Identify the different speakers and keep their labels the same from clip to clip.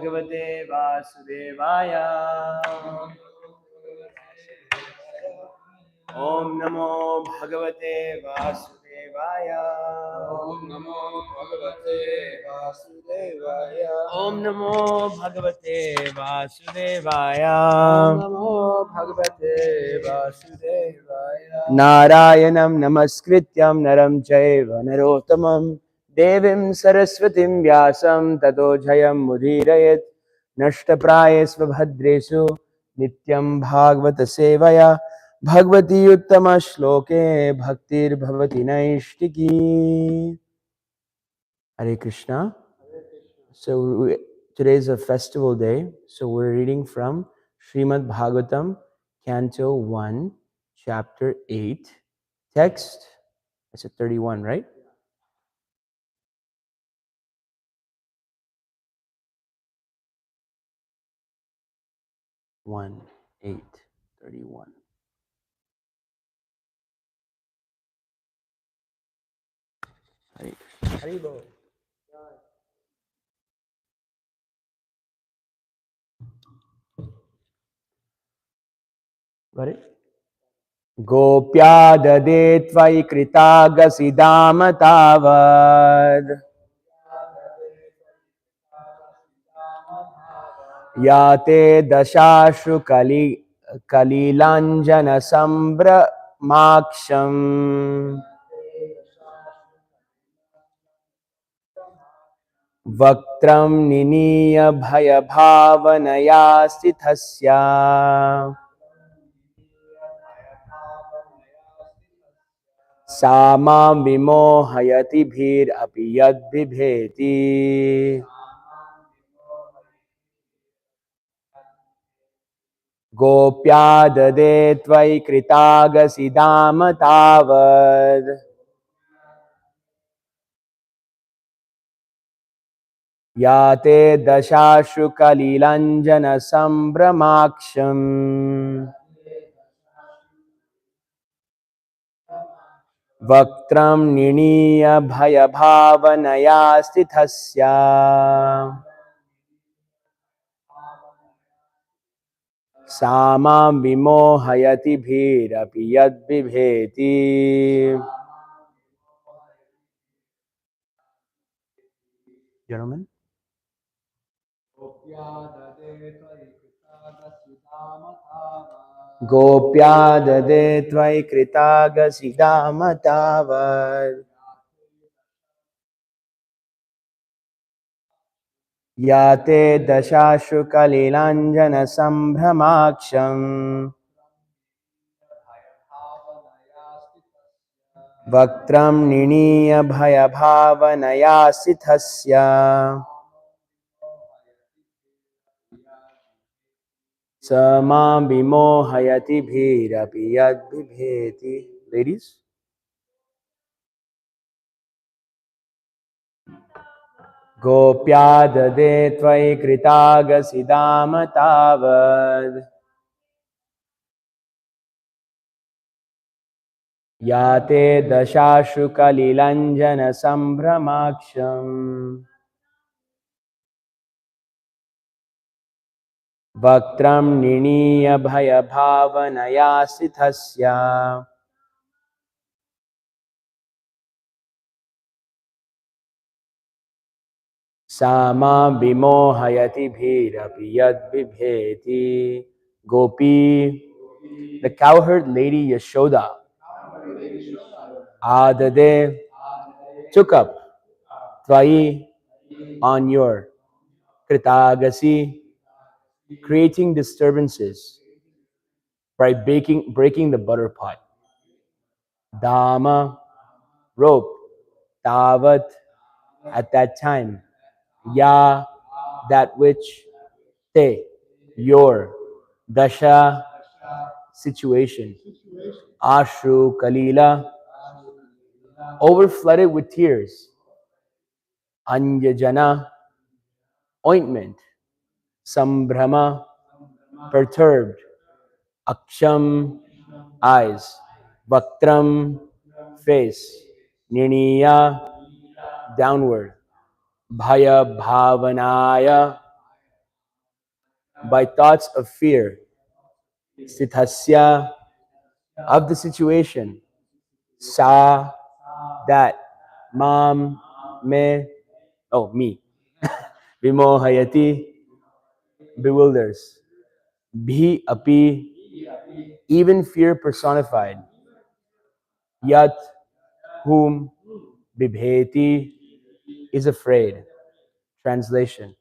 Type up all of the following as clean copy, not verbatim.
Speaker 1: Bhagavate Vasudevaya. Om Namo Bhagavate Vasudevaya.
Speaker 2: Om Namo Bhagavate Vasudevaya.
Speaker 1: Om Namo Bhagavate Vasudevaya.
Speaker 2: Om Namo Bhagavate Vasudevaya.
Speaker 1: Narayanam Namaskrityam Naram Chaiva Narottamam Devim Saraswatim Vyasam Tato Jayam Mudhirayat Nashtaprayesva Bhadresu Nityam Bhagavata Sevaya Bhagavati Uttama Shloke Bhaktir Bhavati Naishtiki. Hare Krishna. Today is a festival day, so we're reading from Śrimad Bhāgavatam, Canto 1, Chapter 8, text, it's at 31, right? One, 8, 31. Hare Krishna.
Speaker 2: Haribo.
Speaker 1: Got it? Gopya dade tvai kritagasiddham tavad yate dashashu kalilanjana sambramaksham Vaktram niniya bhaya bhavanaya sthasya Samam vimohayati bhir api yad bibheti Gopya dade tvai kritagasidam tavad Yate dashashu kalilanjana sambramaksham Vaktram niniya bhaya bhavanaya sthasya Samam vimohayati bhirapi yad bibheti. Gentlemen. Gopya dade tvai kritagasidam tavad Yate dashashu kalilanjana sambramaksham Vaktram niniya bhaya bhavanaya sthasya Samam vimohayati bhirapi yad bibheti. Ladies. Gopya dade tvai kritagasidam tavad Yate dashashu kalilanjana sambramaksham Vaktram niniya bhaya bhavanaya sthasya Sama vimohayati bhirapi yad bibheti. Gopi, the cowherd lady Yashoda, Adade, took up Tvai on your Kritagasi, creating disturbances by breaking the butter pot. Dama, rope. Tavat, at that time. Ya, that which. Te, your. Dasha, situation. Ashru, Kalila, overflooded with tears. Anyajana, ointment. Sambhrama, perturbed. Aksham, eyes. Vaktram, face. Niniya, downward. Bhaya bhavanaya, by thoughts of fear, sthasya, of the situation, sa, that, mam, me, me, vimohayati, bewilders, bhi api, even fear personified, yat, whom, bibheti, is afraid. Translation: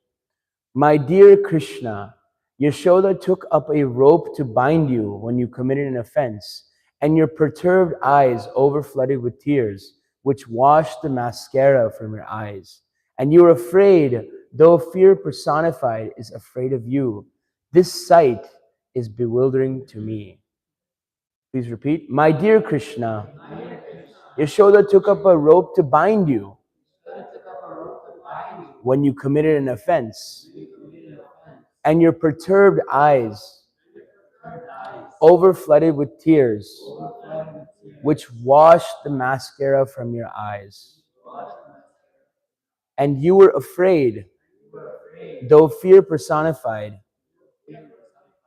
Speaker 1: My dear Krishna, Yashoda took up a rope to bind you when you committed an offense, and your perturbed eyes overflooded with tears, which washed the mascara from your eyes. And you were afraid, though fear personified is afraid of you. This sight is bewildering to me. Please repeat. My dear Krishna, Yashoda took up a rope to bind you when you committed an offense, and your perturbed eyes overflooded with tears, which washed the mascara from your eyes. And you were afraid, though fear personified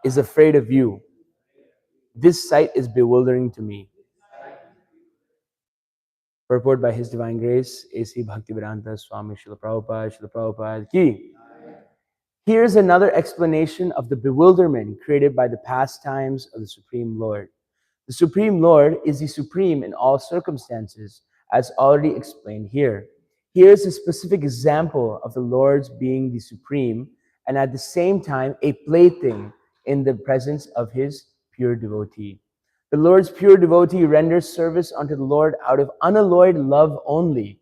Speaker 1: is afraid of you. This sight is bewildering to me. Purport by His Divine Grace, A.C. Bhaktivedanta Swami Srila Prabhupada ki. Here's another explanation of the bewilderment created by the pastimes of the Supreme Lord. The Supreme Lord is the supreme in all circumstances, as already explained here. Here's a specific example of the Lord's being the supreme and at the same time a plaything in the presence of his pure devotee. The Lord's pure devotee renders service unto the Lord out of unalloyed love only,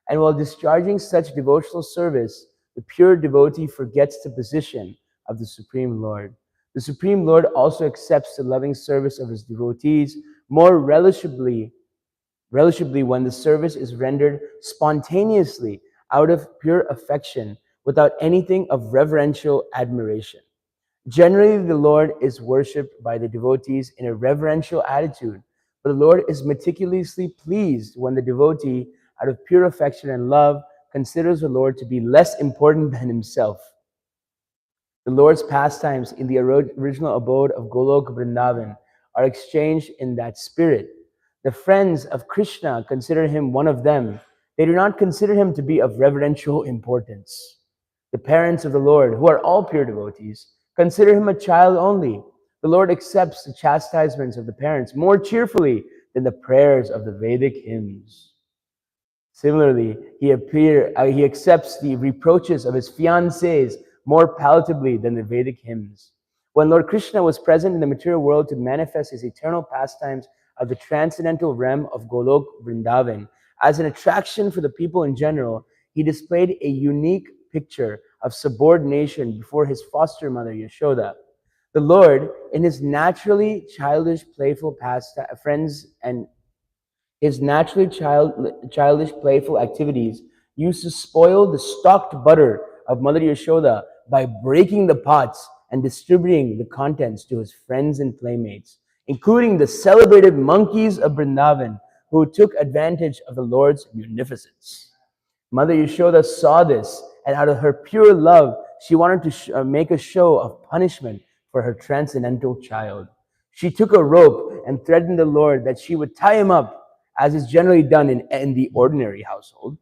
Speaker 1: and while discharging such devotional service, the pure devotee forgets the position of the Supreme Lord. The Supreme Lord also accepts the loving service of his devotees more relishably when the service is rendered spontaneously out of pure affection without anything of reverential admiration. Generally, the Lord is worshipped by the devotees in a reverential attitude, but the Lord is meticulously pleased when the devotee, out of pure affection and love, considers the Lord to be less important than himself. The Lord's pastimes in the original abode of Golok Vrindavan are exchanged in that spirit. The friends of Krishna consider him one of them. They do not consider him to be of reverential importance. The parents of the Lord, who are all pure devotees, consider him a child only. The Lord accepts the chastisements of the parents more cheerfully than the prayers of the Vedic hymns. Similarly, he accepts the reproaches of his fiancés more palatably than the Vedic hymns. When Lord Krishna was present in the material world to manifest his eternal pastimes of the transcendental realm of Golok Vrindavan, as an attraction for the people in general, he displayed a unique picture of subordination before his foster mother Yashoda. The Lord, in his naturally childish, playful friends and his naturally childish, playful activities used to spoil the stocked butter of Mother Yashoda by breaking the pots and distributing the contents to his friends and playmates, including the celebrated monkeys of Vrindavan, who took advantage of the Lord's munificence. Mother Yashoda saw this, and out of her pure love, she wanted to make a show of punishment for her transcendental child. She took a rope and threatened the Lord that she would tie him up, as is generally done in the ordinary household.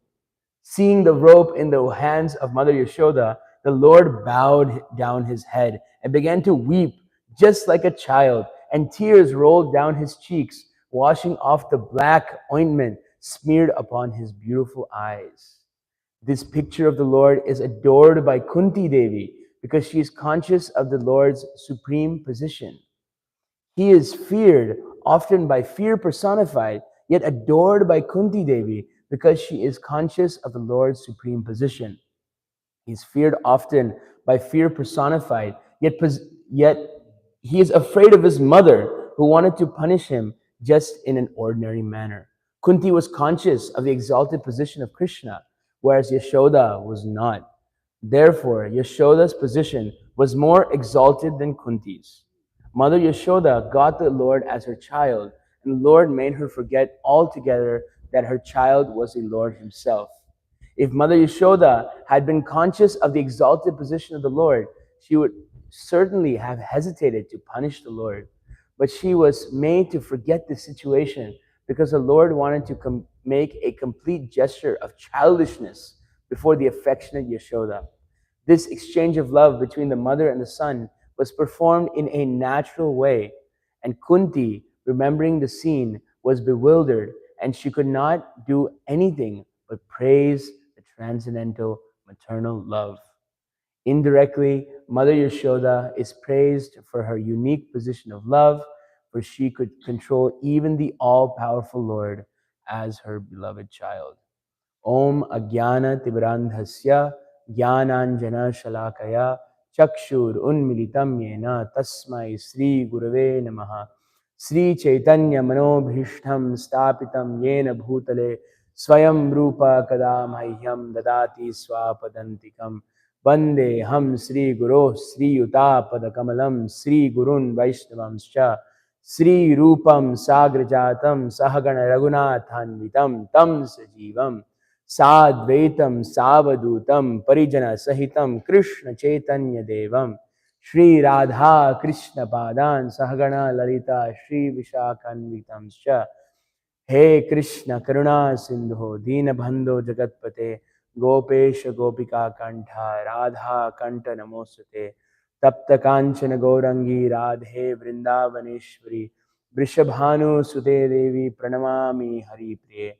Speaker 1: Seeing the rope in the hands of Mother Yashoda, the Lord bowed down his head and began to weep just like a child, and tears rolled down his cheeks, washing off the black ointment smeared upon his beautiful eyes. This picture of the Lord is adored by Kunti Devi because she is conscious of the Lord's supreme position. He is feared, often by fear personified, yet adored by Kunti Devi because she is conscious of the Lord's supreme position. He is feared often by fear personified, yet he is afraid of his mother, who wanted to punish him just in an ordinary manner. Kunti was conscious of the exalted position of Krishna, whereas Yashoda was not. Therefore, Yashoda's position was more exalted than Kunti's. Mother Yashoda got the Lord as her child, and the Lord made her forget altogether that her child was the Lord himself. If Mother Yashoda had been conscious of the exalted position of the Lord, she would certainly have hesitated to punish the Lord, but she was made to forget the situation because the Lord wanted to make a complete gesture of childishness before the affectionate Yashoda. This exchange of love between the mother and the son was performed in a natural way, and Kunti, remembering the scene, was bewildered, and she could not do anything but praise the transcendental maternal love. Indirectly, Mother Yashoda is praised for her unique position of love, for she could control even the all-powerful Lord as her beloved child. Om Agyana Tibrandhasya Jnananjana Shalakaya Chakshur Unmilitam Yena Tasmai Sri Gurave Namaha. Sri Chaitanya Manobhishtam Stapitam Yena Bhutale Swayam Rupa Kadamahyam Dadati Swapadantikam Vande Ham Sri Guru Sri Utapada Kamalam Sri Gurun Vaishnavamscha Sri Rupam Sagrajatam Sahagana Raghunathanvitam Tam Sajivam Sadvaitam Savadutam Parijana Sahitam Krishna Chaitanya Devam Shri Radha Krishna Padan Sahagana Lalita Shri Vishakhanvitamscha He Krishna Karuna Sindhu Deenabandho Jagatpate Gopesha Gopika Kantha Radha Kanta Namostate Tapta Kanchana Gaurangi Radhe Vrindavaneshwari Vrishabhanu Sute Devi Pranamami Hari Priye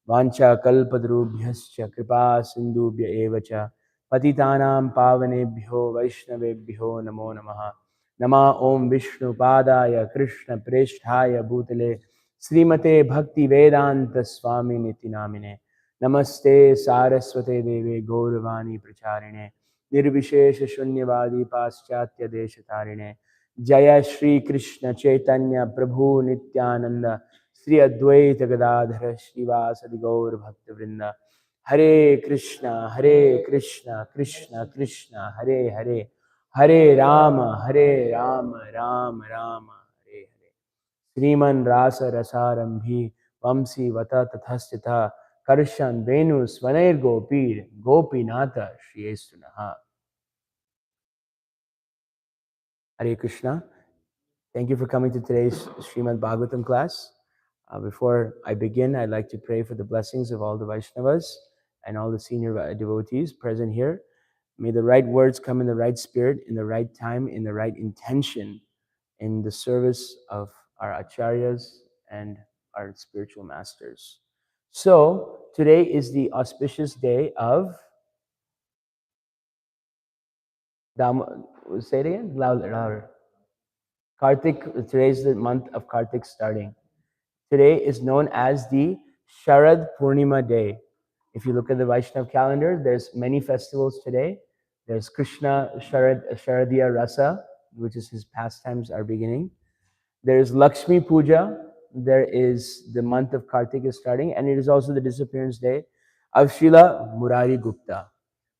Speaker 1: Vancha kalpadrubhyascha kripa sindubhya evacha patitanam pavanebhyo vaishnavebhyo namo namaha. Nama Om Vishnu Padaya Krishna Preshthaya Bhutale Srimate Bhakti Vedanta Swami Niti Namine Namaste Saraswate Deve Gauravani Pracharine Nirvishesha Shunyavadi Paschatya Deshatarine Jaya Shri Krishna Chaitanya Prabhu Nityananda Sri Advaita Gadadhara Srivasadi Gaur Bhakta Vrinda Hare Krishna Krishna Krishna Hare Hare Hare Rama Rama Rama Hare Hare Sriman Rasa Rasarambhi Vamsi Vata Tathastita Karshan Venu Svanair Gopir Gopinata Shriyestunaha. Hare Krishna. Thank you for coming to today's Śrimad Bhāgavatam class. Before I begin, I'd like to pray for the blessings of all the Vaishnavas and all the senior devotees present here. May the right words come in the right spirit, in the right time, in the right intention, in the service of our acharyas and our spiritual masters. So, today is the auspicious day of say it again, louder. Kartik. Today is the month of Kartik starting. Today is known as the Sharad Purnima day. If you look at the Vaishnav calendar, there's many festivals today. There's Krishna Sharadiya Rasa, which is his pastimes are beginning. There's Lakshmi Puja. There is the month of Kartik is starting, and it is also the disappearance day of Srila Murari Gupta.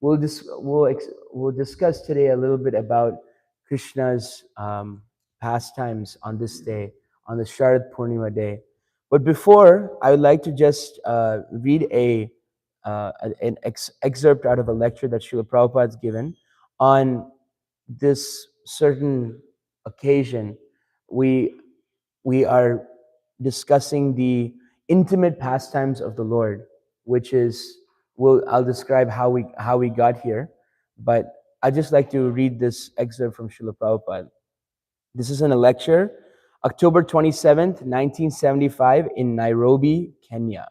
Speaker 1: We'll discuss today a little bit about Krishna's pastimes on this day, on the Sharad Purnima day. But before, I would like to just read an excerpt out of a lecture that Srila Prabhupada has given on this certain occasion. We are discussing the intimate pastimes of the Lord, which is, I'll describe how we got here, but I'd just like to read this excerpt from Srila Prabhupada. This is in a lecture, October 27th, 1975, in Nairobi, Kenya.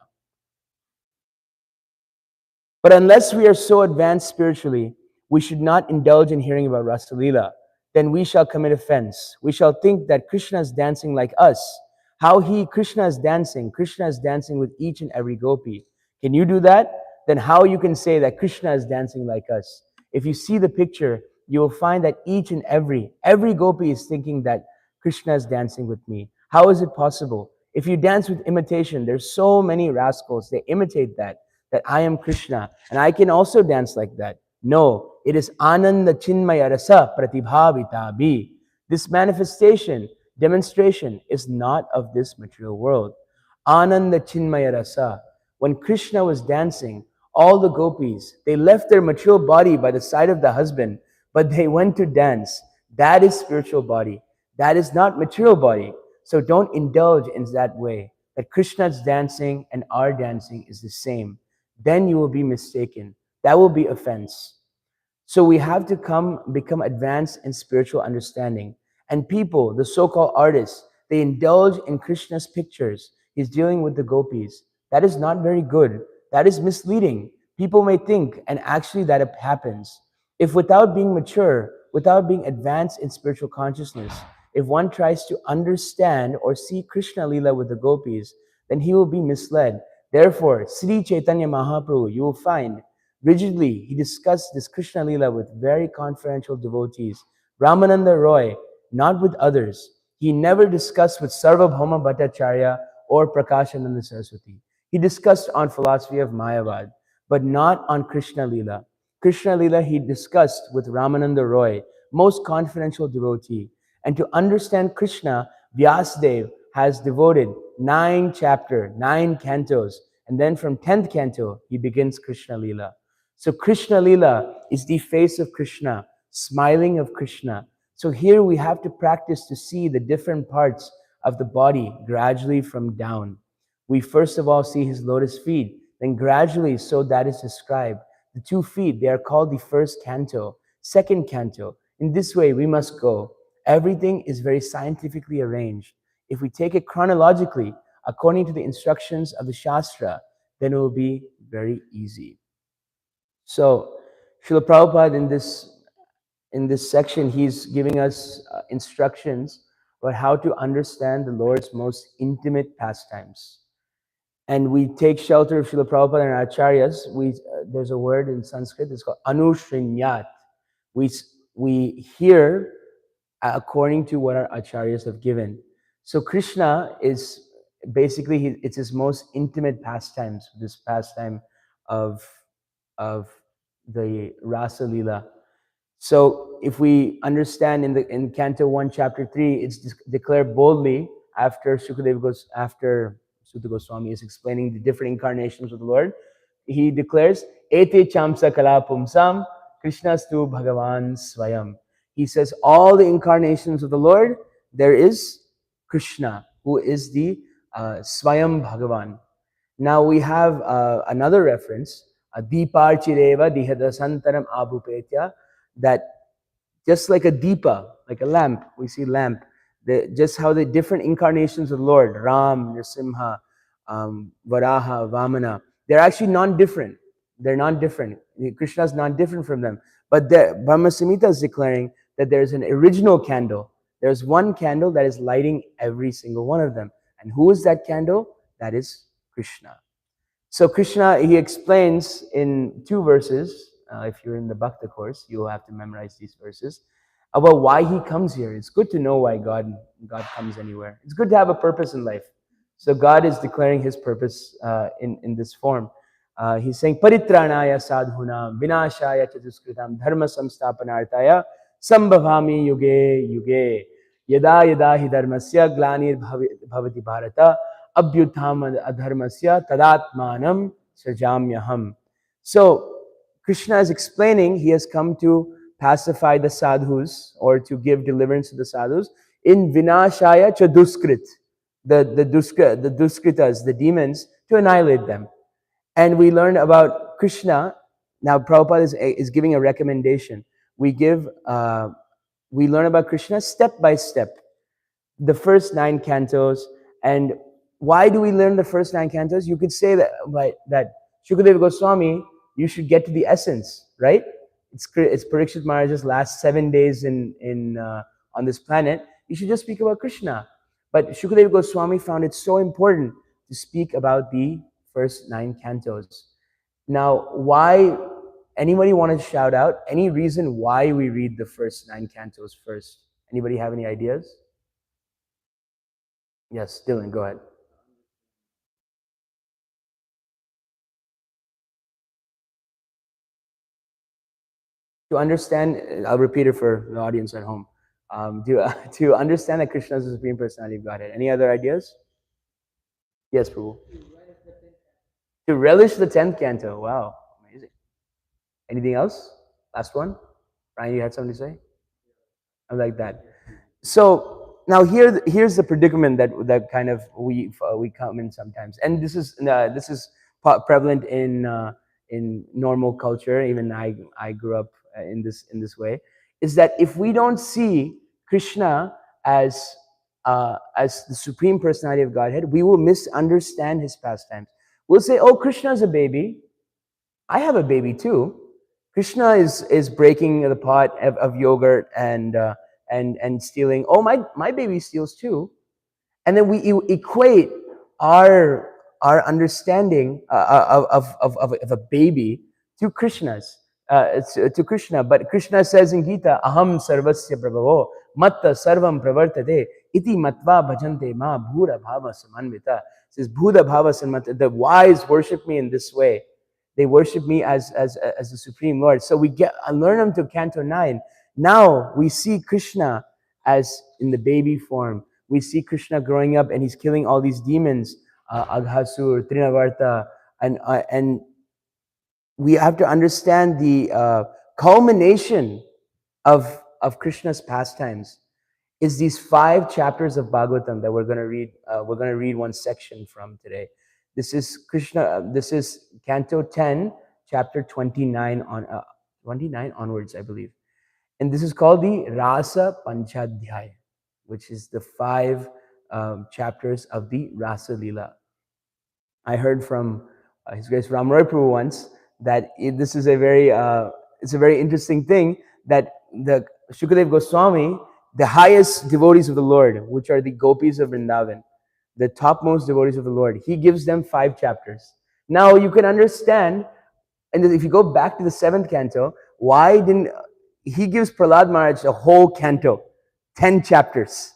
Speaker 1: But unless we are so advanced spiritually, we should not indulge in hearing about Rasa Leela. Then we shall commit offense. We shall think that Krishna is dancing like us. Krishna is dancing with each and every gopi. Can you do that? Then how you can say that Krishna is dancing like us? If you see the picture, you will find that each and every gopi is thinking that Krishna is dancing with me. How is it possible? If you dance with imitation, there's so many rascals, they imitate that I am Krishna, and I can also dance like that. No, it is Ananda Chinmaya Rasa Pratibhavita. This demonstration is not of this material world. Ananda Chinmaya Rasa. When Krishna was dancing, all the gopis, they left their material body by the side of the husband, but they went to dance. That is spiritual body. That is not material body. So don't indulge in that way, that Krishna's dancing and our dancing is the same. Then you will be mistaken. That will be offense. So we have to become advanced in spiritual understanding. And people, the so-called artists, they indulge in Krishna's pictures. He's dealing with the gopis. That is not very good. That is misleading. People may think, and actually that happens. If without being mature, without being advanced in spiritual consciousness, if one tries to understand or see Krishna Lila with the gopis, then he will be misled. Therefore, Sri Chaitanya Mahaprabhu, you will find, rigidly, he discussed this Krishna Lila with very confidential devotees. Ramananda Roy, not with others. He never discussed with Sarvabhauma Bhattacharya or Prakashananda Saraswati. He discussed on philosophy of Mayavad, but not on Krishna Lila. Krishna Lila he discussed with Ramananda Roy, most confidential devotee. And to understand Krishna, Vyasdev has devoted 9 chapters, 9 cantos, and then from 10th canto, he begins Krishna Lila. So Krishna Lila is the face of Krishna, smiling of Krishna. So here we have to practice to see the different parts of the body gradually from down. We first of all see his lotus feet, then gradually, so that is described. The 2 feet, they are called the first canto, second canto. In this way, we must go. Everything is very scientifically arranged. If we take it chronologically, according to the instructions of the Shastra, then it will be very easy. So, Srila Prabhupada in this section, he's giving us instructions about how to understand the Lord's most intimate pastimes. And we take shelter of Srila Prabhupada and Acharyas. There's a word in Sanskrit, it's called anushrinyat. We hear according to what our Acharyas have given. So Krishna is basically, it's his most intimate pastimes, this pastime of the Rasa Lila. So if we understand in Canto 1, Chapter 3, it's declared boldly after after Sutta Goswami is explaining the different incarnations of the Lord. He declares, Ete chamsa kala pumsam, Krishnastu Bhagavan Swayam. He says, all the incarnations of the Lord, there is Krishna, who is the Swayam Bhagavan. Now we have another reference, Deeparchireva Dihadasantaram Abhupetya, that just like a deepa, like a lamp, we see lamp, just how the different incarnations of the Lord, Ram, Nrsimha, Varaha, Vamana, they're actually non-different. They're non-different. Krishna is non-different from them. But Brahma Samhita is declaring that there's an original candle. There's one candle that is lighting every single one of them. And who is that candle? That is Krishna. So Krishna, he explains in 2 verses, if you're in the Bhakta course, you'll have to memorize these verses, about why he comes here. It's good to know why God comes anywhere. It's good to have a purpose in life. So God is declaring his purpose in this form. He's saying, Paritranaya sadhuna vinashaya chatuskritam dharma samstapanartaya sambhavami yuge yuge yada yada hi dharmasya glanir bhavati bharata abhyutham adharmasya tadatmanam sajamyaham. So Krishna is explaining he has come to pacify the sadhus or to give deliverance to the sadhus in vinashaya chaduskrit, the duskritas, the demons, to annihilate them. And we learn about Krishna. Now Prabhupada is giving a recommendation. We learn about Krishna step by step. The first 9 cantos. And why do we learn the first 9 cantos? You could say that Shukadeva Goswami, you should get to the essence, right? It's Parikshit Maharaj's last 7 days on this planet. You should just speak about Krishna. But Shukadeva Goswami found it so important to speak about the first 9 cantos. Now, why? Anybody want to shout out any reason why we read the first 9 cantos first? Anybody have any ideas? Yes, Dylan, go ahead. To understand, I'll repeat it for the audience at home. To understand that Krishna is the Supreme Personality of Godhead. Any other ideas? Yes, Prabhu. To relish the 10th canto. Wow, amazing. Anything else? Last one? Ryan, you had something to say? I like that. So now here's the predicament that kind of we come in sometimes, and this is prevalent in normal culture. Even I grew up in this way. Is that if we don't see Krishna as the supreme personality of Godhead, we will misunderstand his pastimes. We'll say, "Oh, Krishna is a baby. I have a baby too. Krishna is breaking the pot of yogurt and stealing. Oh, my baby steals too." And then we equate our understanding of a baby to Krishna's to Krishna. But Krishna says in Gita, "Aham sarvasya prabhavo matta sarvam pravartate iti matva bhajante ma bhura bhava samanvita." It says bhuda bhava samanvita. The wise worship me in this way. They worship me as the supreme Lord. So I learn them to Canto 9. Now we see Krishna as in the baby form. We see Krishna growing up and he's killing all these demons, Aghasur, Trinavarta, and we have to understand the culmination of Krishna's pastimes is these 5 chapters of Bhagavatam that we're going to read. We're going to read one section from today. This is Krishna. This is Canto 10, chapter 29 onwards, I believe, and this is called the Rasa Panchadhyaya, which is the 5 chapters of the Rasa Leela. I heard from His Grace Ram Roy Prabhu once that this is it's a very interesting thing that the Shukadev Goswami, the highest devotees of the Lord, which are the gopis of Vrindavan, the topmost devotees of the Lord, he gives them 5 chapters. Now you can understand, and if you go back to the 7th canto, why didn't he gives Prahlad Maharaj a whole canto, 10 chapters?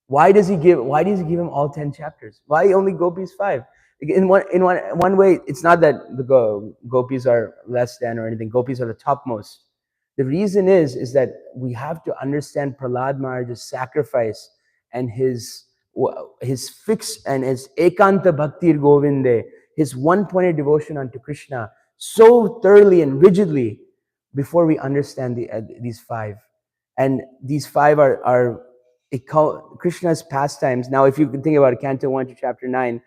Speaker 1: Why does he give him all 10 chapters? Why only gopis 5? In one way, it's not that the gopis are less than or anything. Gopis are the topmost. The reason is that we have to understand Prahlad Maharaj's sacrifice and his fix and his ekanta bhaktir govinde, his one-pointed devotion unto Krishna so thoroughly and rigidly before we understand these 5. And these 5 are Krishna's pastimes. Now, if you can think about it, Canto 1 to Chapter 9,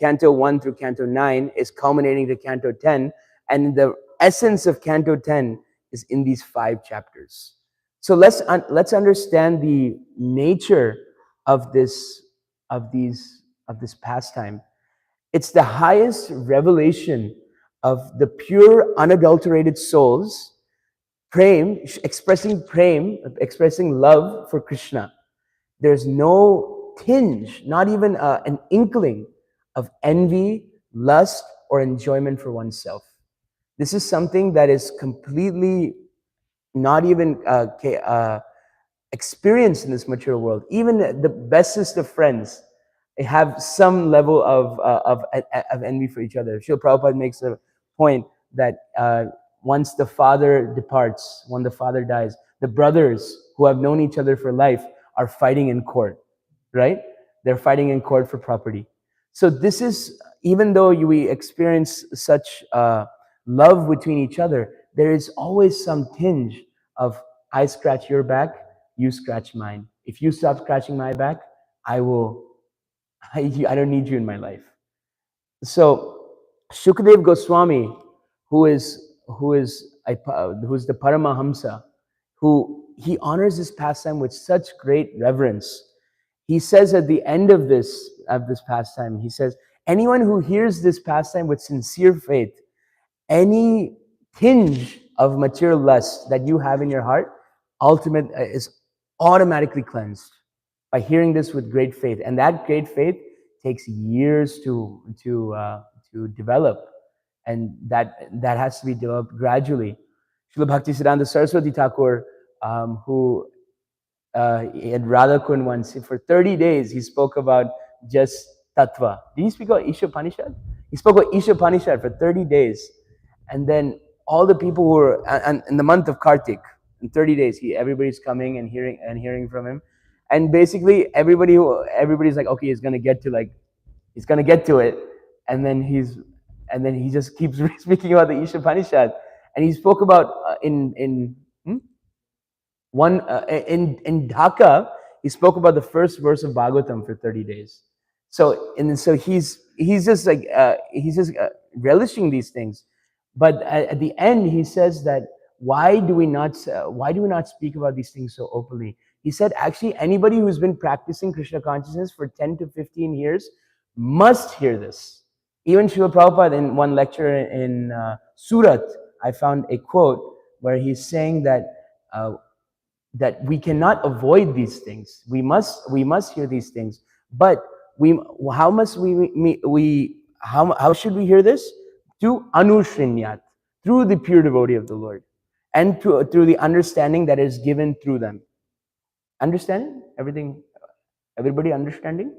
Speaker 1: Canto 1 through Canto 9 is culminating to Canto 10, and the essence of Canto 10 is in these 5 chapters. So let's understand the nature of this pastime. It's the highest revelation of the pure, unadulterated souls, expressing love for Krishna. There's no tinge, not even an inkling of envy, lust, or enjoyment for oneself. This is something that is completely not even experienced in this material world. Even the bestest of friends have some level of envy for each other. Srila Prabhupada makes a point that once the father departs, when the father dies, the brothers who have known each other for life are fighting in court, right? They're fighting in court for property. So this is, even though we experience such love between each other, there is always some tinge of, I scratch your back, you scratch mine. If you stop scratching my back, I don't need you in my life. So Shukadev Goswami, who's the Paramahamsa, he honors this pastime with such great reverence. He says at the end of this pastime, he says, anyone who hears this pastime with sincere faith, any tinge of material lust that you have in your heart, is automatically cleansed by hearing this with great faith. And that great faith takes years to develop, and that has to be developed gradually. Srila Bhaktisiddhanta Saraswati Thakur, who at Radhakund once, for 30 days, he spoke about just tattva. Did he speak about Isha Upanishad? He spoke about Isha Upanishad for 30 days. And then all the people who were, and in the month of Kartik, in 30 days, everybody's coming and hearing from him. And basically everybody's like, okay, he's gonna get to it. And then he just keeps speaking about the Isha Upanishad. And he spoke about One in Dhaka, he spoke about the first verse of Bhagavatam for 30 days. So he's just like relishing these things, but at the end he says that why do we not speak about these things so openly? He said actually anybody who's been practicing Krishna consciousness for 10 to 15 years must hear this. Even Srila Prabhupada in one lecture in Surat, I found a quote where he's saying that that we cannot avoid these things. We must hear these things. But how must how should we hear this? To anushrinyat, through the pure devotee of the Lord, and through the understanding that is given through them. Understanding everything, everybody understanding.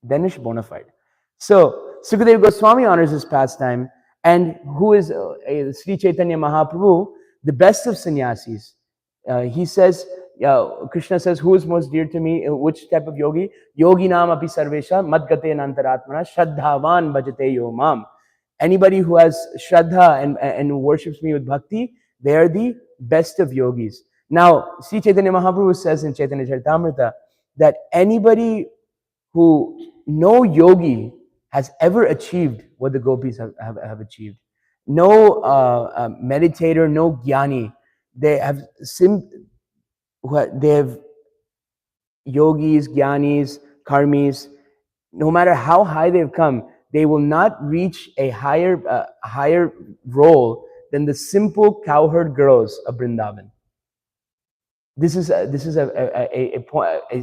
Speaker 1: Danish bona fide. So Sukadeva Goswami honors this pastime, and who is Sri Chaitanya Mahaprabhu, the best of sannyasis. He says, Krishna says, who is most dear to me? Which type of yogi? Yogi nam api sarvesha madgate nantaratmana shraddhavan bhajate yo mam. Anybody who has shraddha and worships me with bhakti, they are the best of yogis. Now, Sri Chaitanya Mahaprabhu says in Chaitanya Charitamrita that anybody who no yogi has ever achieved what the gopis have achieved. No meditator, no jnani. They have yogis, jnanis, karmis. No matter how high they've come, they will not reach a higher role than the simple cowherd girls of Vrindavan. This is a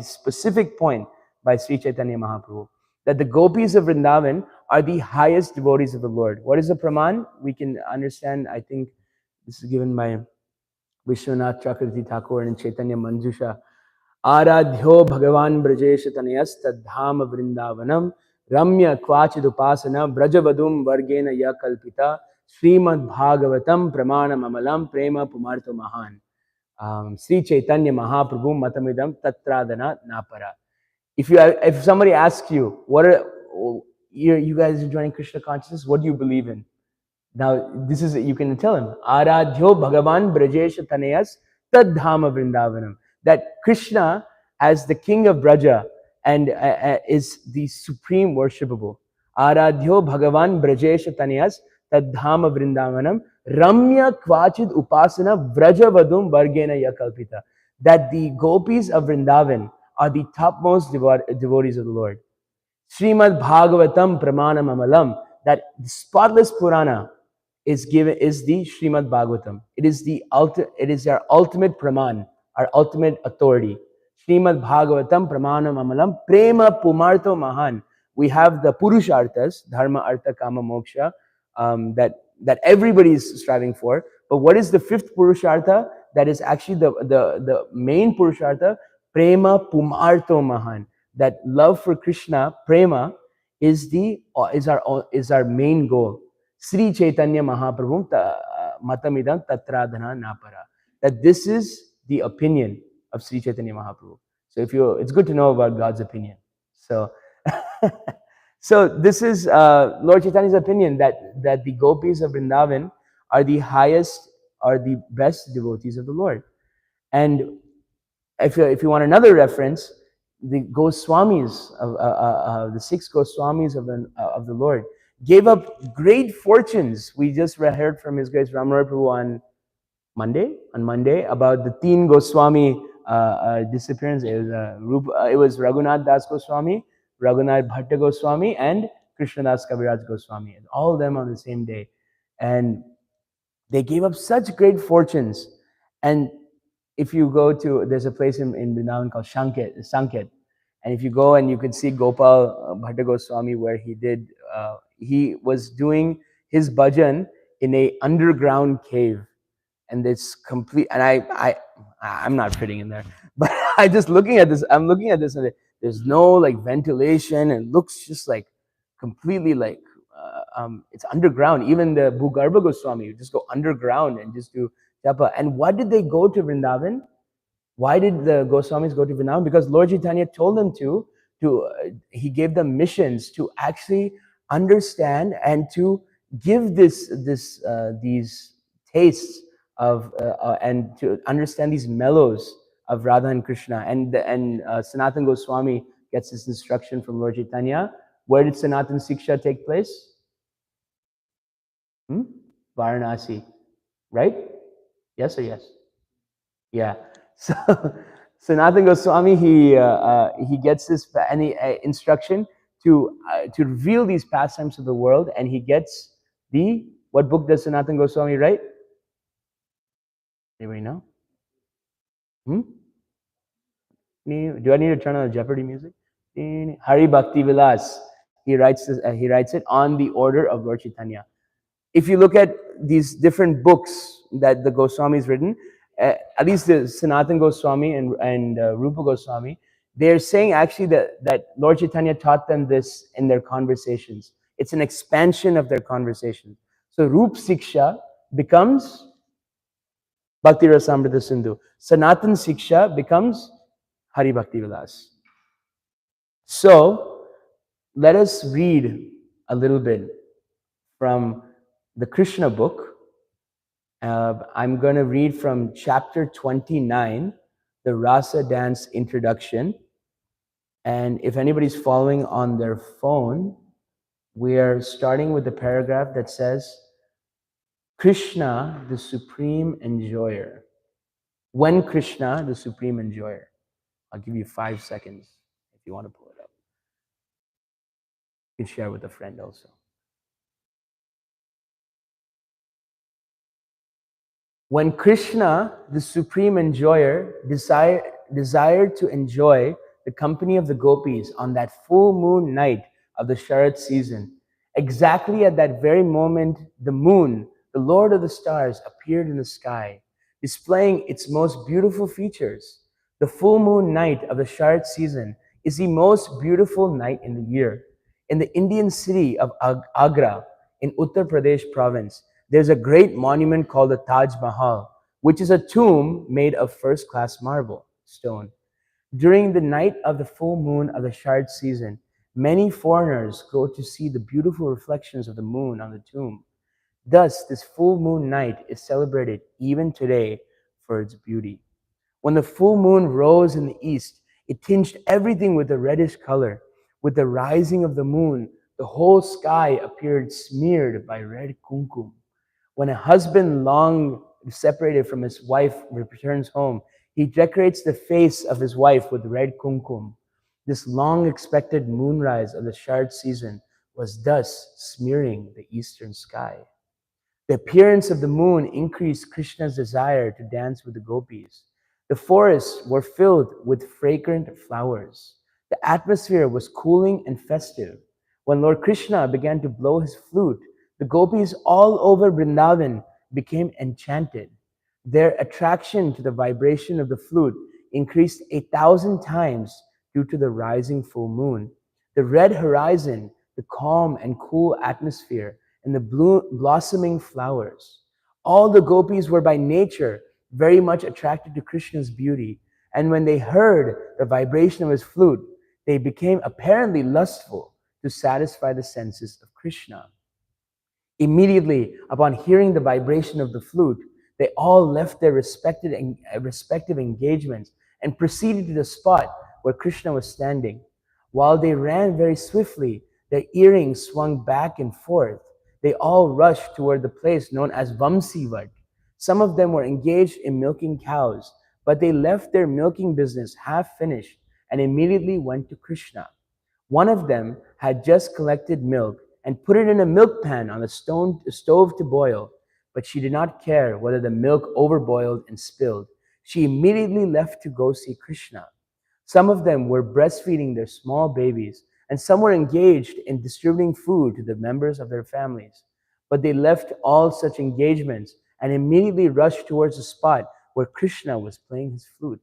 Speaker 1: specific point by Sri Chaitanya Mahaprabhu, that the gopis of Vrindavan are the highest devotees of the Lord. What is the praman? We can understand, I think this is given by Vishwanath Chakravarti Thakur in Chaitanya Manjusha. Aradhyo Bhagavan Brajesh Tanayas Tadham Vrindavanam Ramya Kvachidupasana Brajavadum Vargena Ya Kalpita Śrimad Bhāgavatam Pramanam Amalam Prema Pumarto Mahan. Sri Chaitanya Mahaprabhu Matamidam Tatradana Napara. If somebody asks you, what are you guys are joining Krishna consciousness, what do you believe in? Now this is, you can tell him, Aradhyo Bhagavan Brajesh Tanayas Tadhama Vrindavanam. That Krishna, as the king of Braja, and is the supreme worshipable. Aradhyo Bhagavan Brajesh Tanayas Tadhama Vrindavanam Ramya Kvachid Upasana Vrajavadum Vargena Yakalpita. That the gopis of Vrindavan are the topmost devotees of the Lord. Śrimad Bhāgavatam Pramanam Amalam. That the spotless Purana is the Śrimad Bhāgavatam. It is our ultimate praman, our ultimate authority. Śrimad Bhāgavatam Pramanam Amalam Prema Pumarto Mahan. We have the Purusharthas, Dharma, Artha, Kama, Moksha, that everybody is striving for. But what is the fifth Purushartha? That is actually the main Purushartha, Prema Pumarto Mahan. That love for Krishna, Prema, is our main goal. Sri Chaitanya Mahaprabhu Matamidam Tatradhana Napara. That this is the opinion of Sri Chaitanya Mahaprabhu. So it's good to know about God's opinion. So so this is Lord Chaitanya's opinion, that the gopis of Vrindavan are the best devotees of the Lord. And if you want another reference, the Goswamis of the 6 Goswamis of the Lord gave up great fortunes. We just heard from His Grace Ramar Prabhu on Monday about the Teen Goswami disappearance. It was Raghunath Das Goswami, Raghunath Bhatta Goswami, and Krishnadas Kaviraj Goswami. All of them on the same day. And they gave up such great fortunes. And if you go to, there's a place in Vrindavan called Sanket. And if you go and you can see Gopal Bhatta Goswami, where he was doing his bhajan in a underground cave. And it's complete, and I'm not fitting in there, but I'm looking at this, and there's no like ventilation, and it looks just like completely like, it's underground. Even the Bhugarbha Goswami, you just go underground and just do japa. And what did they go to Vrindavan? Why did the Goswamis go to Vrindavan? Because Lord Chaitanya told them he gave them missions to actually understand and to give these tastes of and to understand these mellows of Radha and Krishna. And Sanatan Goswami gets this instruction from Lord Chaitanya. Where did Sanatan Siksha take place? Varanasi, right? Yes or yes? Yeah. So Sanatan Goswami, he gets this instruction to reveal these pastimes of the world, and he gets what book does Sanatan Goswami write? Anybody know? Do I need to turn on the Jeopardy music? Hari Bhakti Vilas. He writes this. He writes it on the order of Lord Chaitanya. If you look at these different books that the Goswamis written, at least the Sanatan Goswami and Rupa Goswami, they're saying actually that Lord Chaitanya taught them this in their conversations. It's an expansion of their conversation. So Rup Siksha becomes Bhakti Rasamrita Sindhu. Sanatan Siksha becomes Hari Bhakti Vilas. So let us read a little bit from the Krishna book. I'm going to read from chapter 29, the Rasa Dance Introduction. And if anybody's following on their phone, we are starting with the paragraph that says, Krishna, the Supreme Enjoyer. When Krishna, the Supreme Enjoyer. I'll give you 5 seconds if you want to pull it up. You can share with a friend also. When Krishna, the Supreme Enjoyer, desired to enjoy the company of the gopis on that full moon night of the Sharad season, exactly at that very moment, the moon, the Lord of the stars, appeared in the sky, displaying its most beautiful features. The full moon night of the Sharad season is the most beautiful night in the year. In the Indian city of Agra, in Uttar Pradesh province, there's a great monument called the Taj Mahal, which is a tomb made of first-class marble stone. During the night of the full moon of the Sharad season, many foreigners go to see the beautiful reflections of the moon on the tomb. Thus, this full moon night is celebrated even today for its beauty. When the full moon rose in the east, it tinged everything with a reddish color. With the rising of the moon, the whole sky appeared smeared by red kumkum. When a husband long separated from his wife returns home, he decorates the face of his wife with red kumkum. This long expected moonrise of the Sharad season was thus smearing the eastern sky. The appearance of the moon increased Krishna's desire to dance with the gopis. The forests were filled with fragrant flowers. The atmosphere was cooling and festive. When Lord Krishna began to blow his flute, the gopis all over Vrindavan became enchanted. Their attraction to the vibration of the flute increased 1,000 times due to the rising full moon. The red horizon, the calm and cool atmosphere, and the blossoming flowers. All the gopis were by nature very much attracted to Krishna's beauty, and when they heard the vibration of his flute, they became apparently lustful to satisfy the senses of Krishna. Immediately upon hearing the vibration of the flute, they all left their respective engagements and proceeded to the spot where Krishna was standing. While they ran very swiftly, their earrings swung back and forth. They all rushed toward the place known as Vamsivat. Some of them were engaged in milking cows, but they left their milking business half finished and immediately went to Krishna. One of them had just collected milk and put it in a milk pan on the stove to boil, but she did not care whether the milk overboiled and spilled. She immediately left to go see Krishna. Some of them were breastfeeding their small babies, and some were engaged in distributing food to the members of their families. But they left all such engagements and immediately rushed towards the spot where Krishna was playing his flute.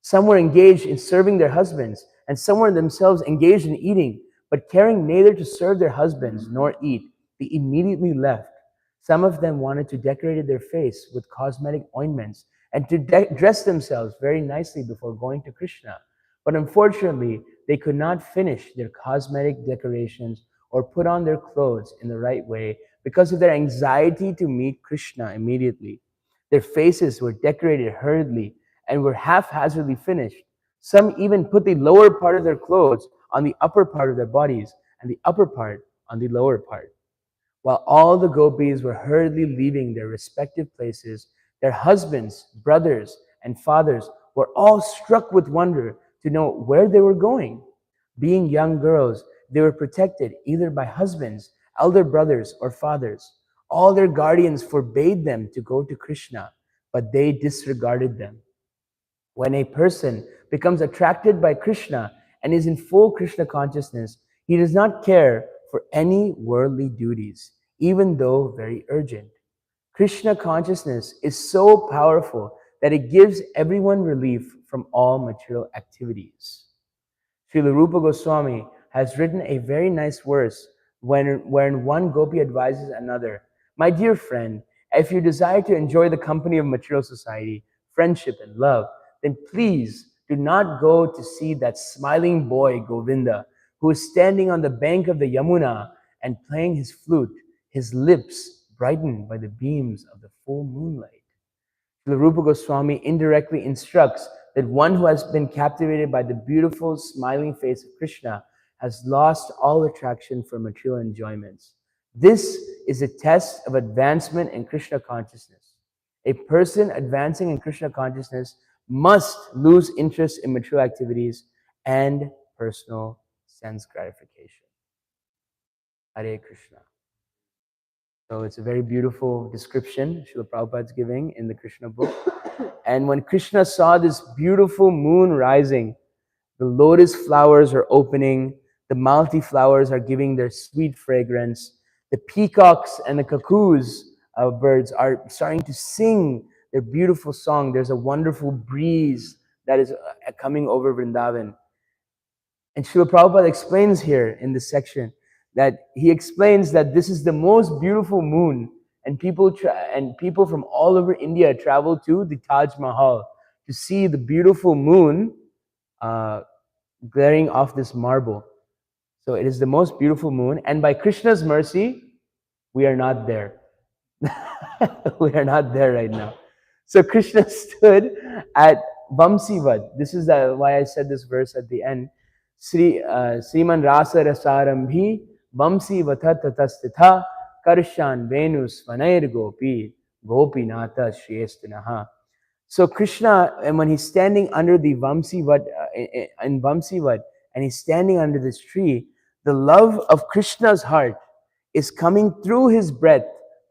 Speaker 1: Some were engaged in serving their husbands, and some were themselves engaged in eating, but caring neither to serve their husbands nor eat, they immediately left. Some of them wanted to decorate their face with cosmetic ointments and to dress themselves very nicely before going to Krishna. But unfortunately, they could not finish their cosmetic decorations or put on their clothes in the right way because of their anxiety to meet Krishna immediately. Their faces were decorated hurriedly and were haphazardly finished. Some even put the lower part of their clothes on the upper part of their bodies, and the upper part on the lower part. While all the gopis were hurriedly leaving their respective places, their husbands, brothers, and fathers were all struck with wonder to know where they were going. Being young girls, they were protected either by husbands, elder brothers, or fathers. All their guardians forbade them to go to Krishna, but they disregarded them. When a person becomes attracted by Krishna and is in full Krishna consciousness, he does not care for any worldly duties, even though very urgent. Krishna consciousness is so powerful that it gives everyone relief from all material activities. Srila Rupa Goswami has written a very nice verse wherein one gopi advises another, "My dear friend, if you desire to enjoy the company of material society, friendship, and love, then please do not go to see that smiling boy Govinda, who is standing on the bank of the Yamuna and playing his flute, his lips brightened by the beams of the full moonlight." Srila Rupa Goswami indirectly instructs that one who has been captivated by the beautiful smiling face of Krishna has lost all attraction for material enjoyments. This is a test of advancement in Krishna consciousness. A person advancing in Krishna consciousness must lose interest in material activities and personal sense gratification. Hare Krishna. So it's a very beautiful description Srila Prabhupada is giving in the Krishna book. And when Krishna saw this beautiful moon rising, the lotus flowers are opening, the malti flowers are giving their sweet fragrance, the peacocks and the cuckoos birds are starting to sing their beautiful song. There's a wonderful breeze that is coming over Vrindavan. And Srila Prabhupada explains here in this section that he explains that this is the most beautiful moon, and people from all over India travel to the Taj Mahal to see the beautiful moon glaring off this marble. So it is the most beautiful moon, and by Krishna's mercy, we are not there. We are not there right now. So Krishna stood at Vamsivad. This is why I said this verse at the end. Sriman Rasa Rasarambhi Vamsi Vata Tatastitha Karshan Venus Vanair Gopi Gopinata Shriyestinaha. So Krishna, and when he's standing under the Vamsivad, in Vamsivad, and he's standing under this tree, the love of Krishna's heart is coming through his breath,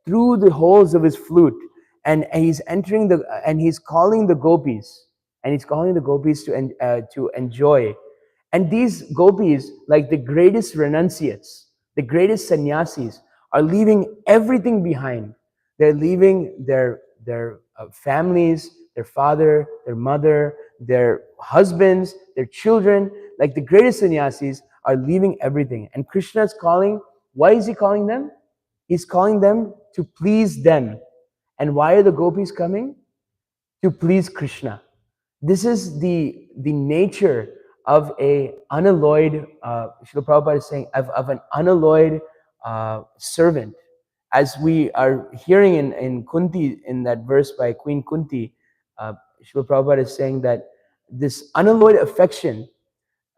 Speaker 1: through the holes of his flute, and he's entering and he's calling the gopis, to enjoy. And these gopis, like the greatest renunciates, the greatest sannyasis, are leaving everything behind. They're leaving their families, their father, their mother, their husbands, their children. Like the greatest sannyasis are leaving everything. And Krishna is calling. Why is he calling them? He's calling them to please them. And why are the gopis coming? To please Krishna. This is the nature of a unalloyed, Srila Prabhupada is saying, of an unalloyed servant. As we are hearing in Kunti, in that verse by Queen Kunti, Srila Prabhupada is saying that this unalloyed affection,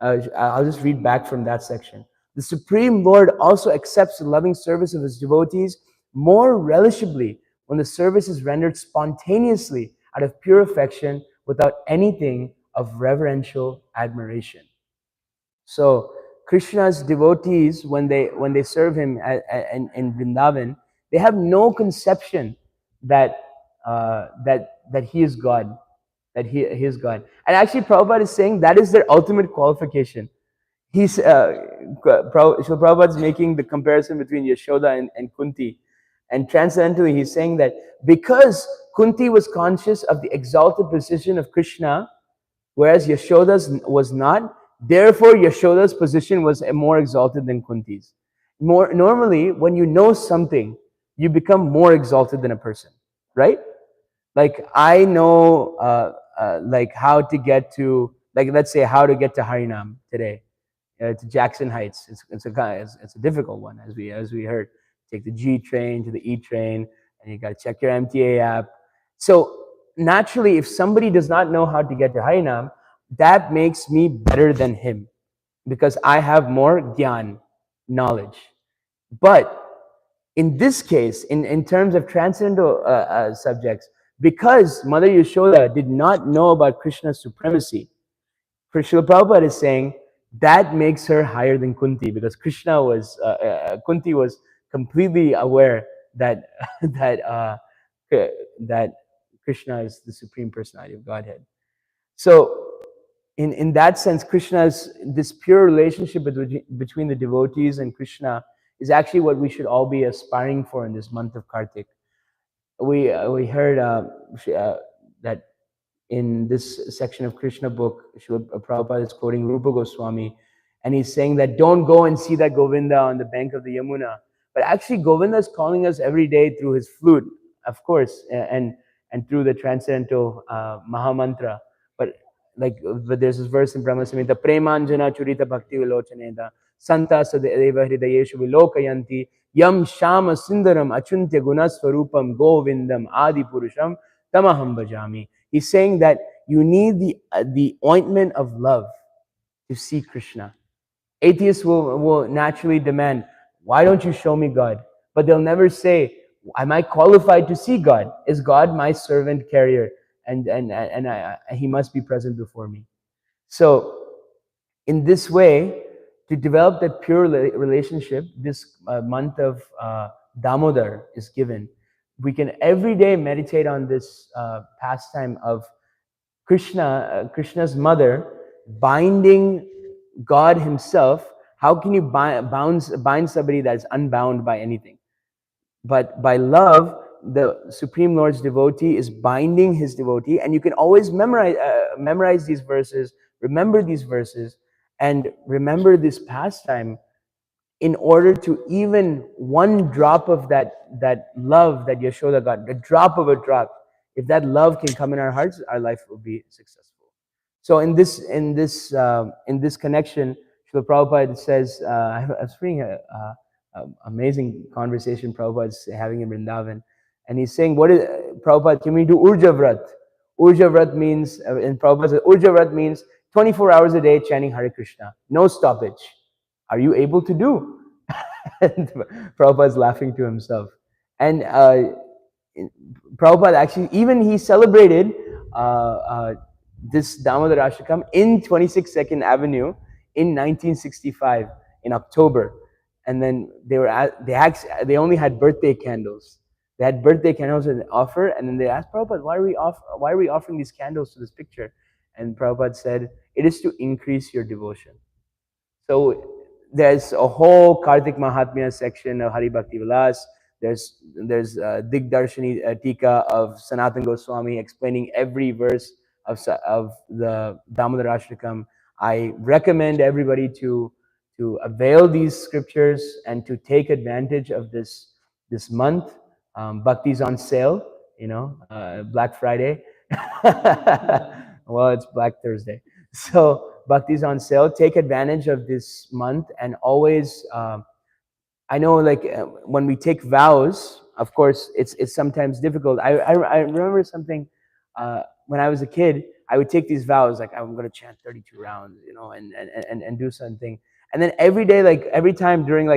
Speaker 1: I'll just read back from that section. The Supreme Lord also accepts the loving service of his devotees more relishably when the service is rendered spontaneously out of pure affection without anything of reverential admiration. So Krishna's devotees, when they serve him in Vrindavan, they have no conception that he is God, that he is God. And actually, Prabhupada is saying that is their ultimate qualification. Prabhupada is making the comparison between Yashoda and Kunti. And transcendentally, he's saying that because Kunti was conscious of the exalted position of Krishna, whereas Yashoda's was not, therefore Yashoda's position was more exalted than Kunti's. Normally, when you know something, you become more exalted than a person, right? Like I know, like how to get to, like let's say how to get to Harinam today, to Jackson Heights. It's a difficult one, as we heard. Take the G train to the E train, and you got to check your MTA app. So naturally, if somebody does not know how to get to Harinam, that makes me better than him because I have more gyan, knowledge. But in this case, in terms of transcendental subjects, because Mother Yashoda did not know about Krishna's supremacy, Srila Prabhupada is saying that makes her higher than Kunti because Kunti was completely aware that that Krishna is the supreme personality of Godhead. So in that sense, Krishna's this pure relationship between the devotees and Krishna is actually what we should all be aspiring for in this month of Kartik. We heard that in this section of Krishna book, Srila Prabhupada is quoting Rupa Goswami, and he's saying that don't go and see that Govinda on the bank of the Yamuna, but actually Govinda is calling us every day through his flute, of course, and through the transcendental Mahamantra. But there's this verse in Brahma Samhita, Premanjana Churita Bhakti Vilochaneda, Santa Sadeva Hridayeshu Vilokayanti, Yam Shama Sundaram Achuntya Gunaswarupam Govindam Adi Purusham Tamaham Bhajami. He's saying that you need the ointment of love to see Krishna. Atheists will naturally demand, why don't you show me God? But they'll never say, am I qualified to see God? Is God my servant carrier? And he must be present before me. So in this way, to develop that pure relationship, this month of Damodar is given. We can every day meditate on this pastime of Krishna's mother binding God himself. How can you bind somebody that is unbound by anything? But by love, the Supreme Lord's devotee is binding his devotee, and you can always memorize these verses, remember these verses, and remember this pastime in order to even one drop of that love that Yashoda got, a drop of a drop. If that love can come in our hearts, our life will be successful. So in this connection, Srila Prabhupada says, I was reading a amazing conversation Prabhupada is having in Vrindavan, and he's saying, "What is Prabhupada? Can we do Urja Vrat? Urja Vrat means, in Prabhupada says, Urja Vrat means 24 hours a day chanting Hare Krishna, no stoppage. Are you able to do?" And Prabhupada's laughing to himself, and Prabhupada actually even he celebrated this Damodar Ashtakam in 26 Second Avenue in 1965 in October, and then they only had birthday candles. They had birthday candles in offer, and then they asked Prabhupada, why are we offering these candles to this picture? And Prabhupada said, it is to increase your devotion. So there's a whole Kartik Mahatmya section of Hari Bhakti Vilas. There's Digdarshani Tika of Sanatan Goswami explaining every verse of the Damodar Ashtakam. I recommend everybody to avail these scriptures and to take advantage of this month. Bhakti's on sale, Black Friday. Well, it's Black Thursday. So Bhakti's on sale. Take advantage of this month and always. I know, when we take vows, of course, it's sometimes difficult. I remember something when I was a kid. I would take these vows, like I'm going to chant 32 rounds, and do something. And then every day, every time during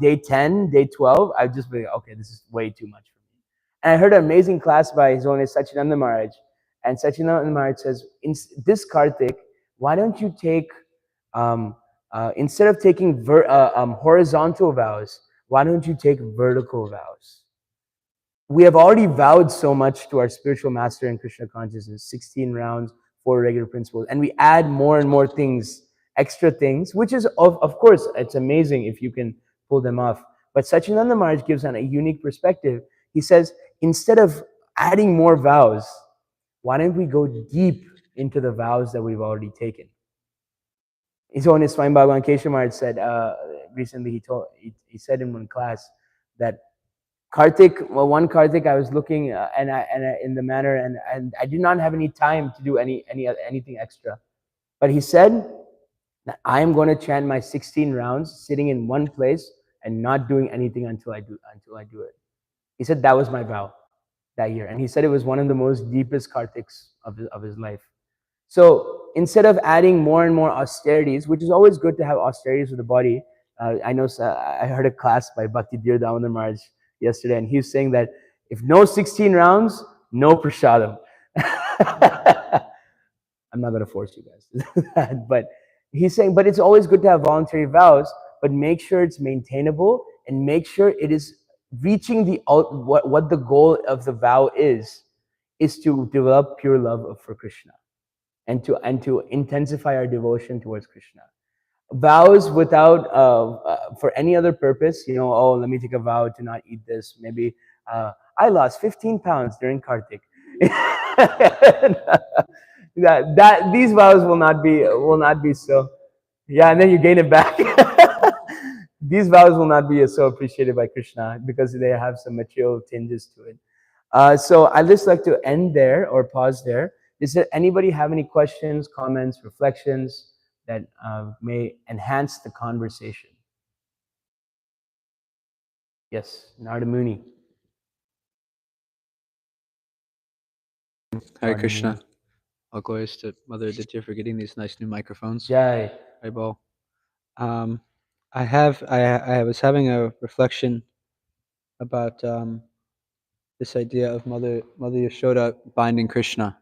Speaker 1: day 10, day 12, I'd just be like, okay, this is way too much for me. And I heard an amazing class by His Holiness Sachidananda Maharaj. And Sachidananda Maharaj says, in this Kartik, why don't you take, instead of taking horizontal vows, why don't you take vertical vows? We have already vowed so much to our spiritual master in Krishna consciousness, 16 rounds, 4 regular principles, and we add more and more things, extra things, which is, of course, it's amazing if you can pull them off. But Sachidananda Maharaj gives on a unique perspective. He says, instead of adding more vows, why don't we go deep into the vows that we've already taken? His Holiness Swami Bhagavan Keshav Maharaj said recently, he said in one class that one Kartik, I was looking and in the manner, and I did not have any time to do anything extra. But he said that I am going to chant my 16 rounds sitting in one place and not doing anything until I do it. He said that was my vow. that year. And he said it was one of the most deepest Kartiks of his life. So instead of adding more and more austerities, which is always good to have austerities with the body, I know I heard a class by Bhakti Dhir Damodar Maharaj yesterday, and he was saying that if no 16 rounds, no prasadam. I'm not going to force you guys to do that, but he's saying, but it's always good to have voluntary vows, but make sure it's maintainable and make sure it is reaching what the goal of the vow is to develop pure love for Krishna and to intensify our devotion towards Krishna. Vows without for any other purpose, oh, let me take a vow to not eat this. Maybe I lost 15 pounds during Kartik. that these vows will not be so. Yeah, and then you gain it back. These vows will not be so appreciated by Krishna because they have some material tinges to it. So I'd just like to end there or pause there. Does anybody have any questions, comments, reflections that may enhance the conversation? Yes, Narada Muni.
Speaker 2: Hare Krishna. All glories to Mother Aditya for getting these nice new microphones.
Speaker 1: Jai.
Speaker 2: Hare Bol. I was having a reflection about this idea of Mother Yashoda binding Krishna,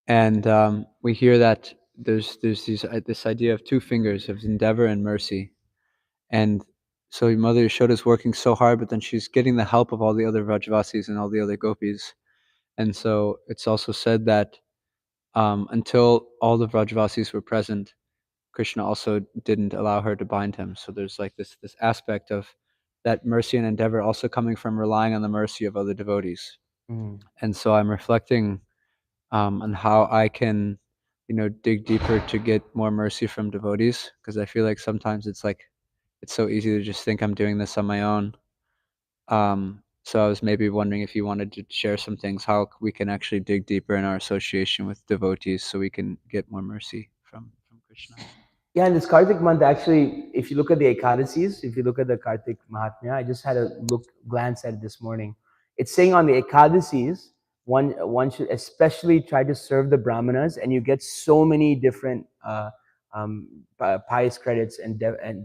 Speaker 2: and we hear that there's this idea of two fingers of endeavor and mercy, and so Mother Yashoda is working so hard, but then she's getting the help of all the other Vrajavasis and all the other gopis, and so it's also said that until all the Vrajavasis were present, Krishna also didn't allow her to bind him. So there's like this aspect of that mercy and endeavor also coming from relying on the mercy of other devotees.
Speaker 1: Mm.
Speaker 2: And so I'm reflecting on how I can, dig deeper to get more mercy from devotees, because I feel like sometimes it's so easy to just think I'm doing this on my own. So I was maybe wondering if you wanted to share some things, how we can actually dig deeper in our association with devotees so we can get more mercy from Krishna.
Speaker 1: Yeah, in this Kartik month, actually, if you look at the Ekadasis, if you look at the Kartik Mahatmya, I just had a glance at it this morning. It's saying on the Ekadasis, one should especially try to serve the Brahmanas, and you get so many different pious credits and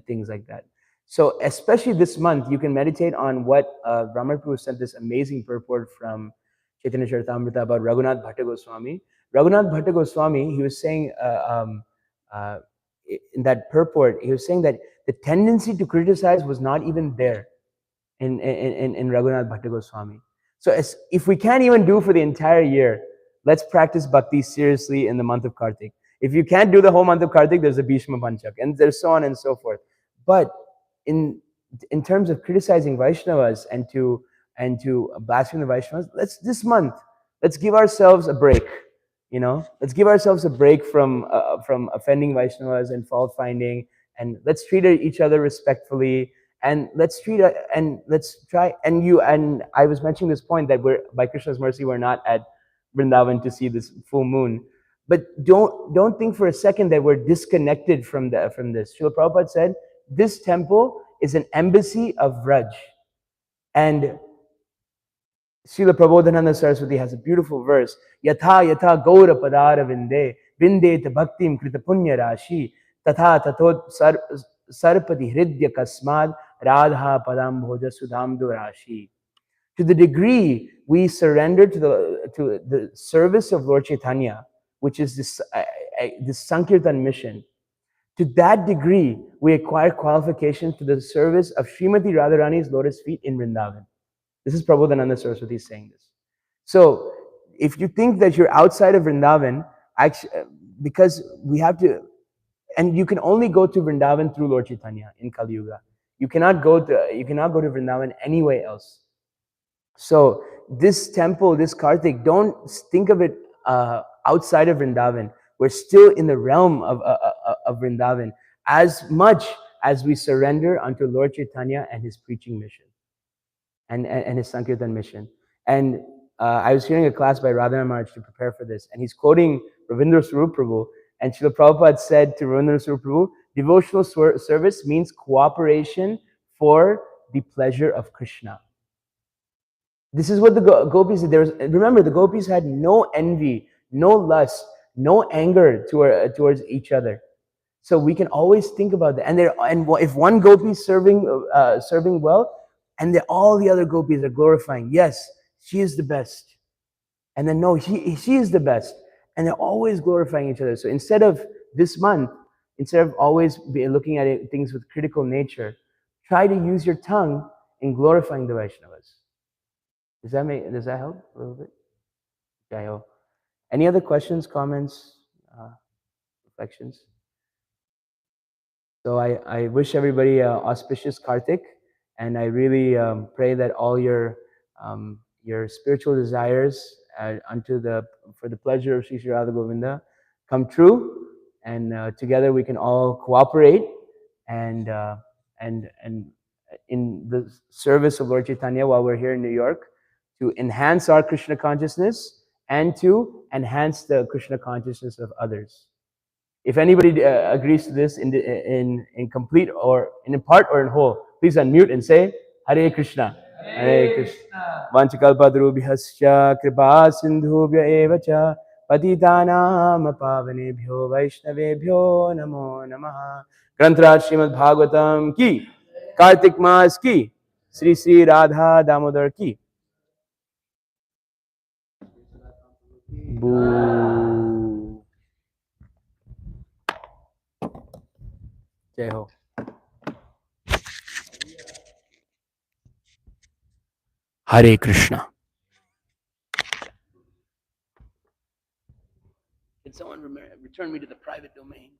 Speaker 1: things like that. So especially this month, you can meditate on what Brahma Prabhu sent this amazing purport from Chaitanya Charitamrita about Raghunath Bhatta Goswami. Raghunath Bhatta Goswami, he was saying in that purport, he was saying that the tendency to criticize was not even there in Raghunath Bhatta Goswami. So if we can't even do for the entire year, let's practice bhakti seriously in the month of Kartik. If you can't do the whole month of Kartik, there's a Bhishma Panchak, and there's so on and so forth. But in terms of criticizing Vaishnavas and to blaspheme the Vaishnavas, this month, let's give ourselves a break. Let's give ourselves a break from offending Vaishnavas and fault finding, and let's treat each other respectfully, and let's try. And I was mentioning this point that by Krishna's mercy, we're not at Vrindavan to see this full moon, but don't think for a second that we're disconnected from this. Srila Prabhupada said this temple is an embassy of Vraj, and Srila Prabodhananda Saraswati has a beautiful verse. Yatha yatha gaura padara vinde bhaktim krita punya rashi tatha tathot sarpati hridya kasmad radha padam bhoja sudhamdu rashi. To the degree we surrender to the service of Lord Chaitanya, which is this Sankirtan mission, to that degree we acquire qualification to the service of Srimati Radharani's lotus feet in Vrindavan. This is Prabodhananda Saraswati saying this. So if you think that you're outside of Vrindavan, actually, because we have to, and you can only go to Vrindavan through Lord Chaitanya in Kali Yuga. You cannot go to Vrindavan anywhere else. So this temple, this Kartik, don't think of it outside of Vrindavan. We're still in the realm of Vrindavan as much as we surrender unto Lord Chaitanya and his preaching mission. And his Sankirtan mission. And I was hearing a class by Radha Maharaj to prepare for this, and he's quoting Ravindra Swarup Prabhu, and Srila Prabhupada said to Ravindra Swarup Prabhu, devotional service means cooperation for the pleasure of Krishna. This is what the gopis did. Remember, the gopis had no envy, no lust, no anger towards each other. So we can always think about that. And if one gopi is serving well, and all the other gopis are glorifying, yes, she is the best. And then no, she is the best. And they're always glorifying each other. So instead of this month, instead of always looking at things with critical nature, try to use your tongue in glorifying the Vaishnavas. Does that help a little bit? Okay. Any other questions, comments, reflections? So I wish everybody auspicious Kartik, and I really pray that all your spiritual desires for the pleasure of Sri Sri Radha Govinda come true, and together we can all cooperate and in the service of Lord Chaitanya while we're here in New York to enhance our Krishna consciousness and to enhance the Krishna consciousness of others. If anybody agrees to this in complete or in part or in whole, please unmute and say Hare Krishna. Hare Krishna. Vanchakalpadrubhyascha kripa sindhubhya eva cha patitanam pavanebhyo vaishnavebhyo namo namaha. Grantraj Śrimad Bhāgavatam ki, Kartik Maas ki, Sri Sri Radha Damodar ki. Boo. Jai Ho. Hare Krishna. Can someone return me to the private domain?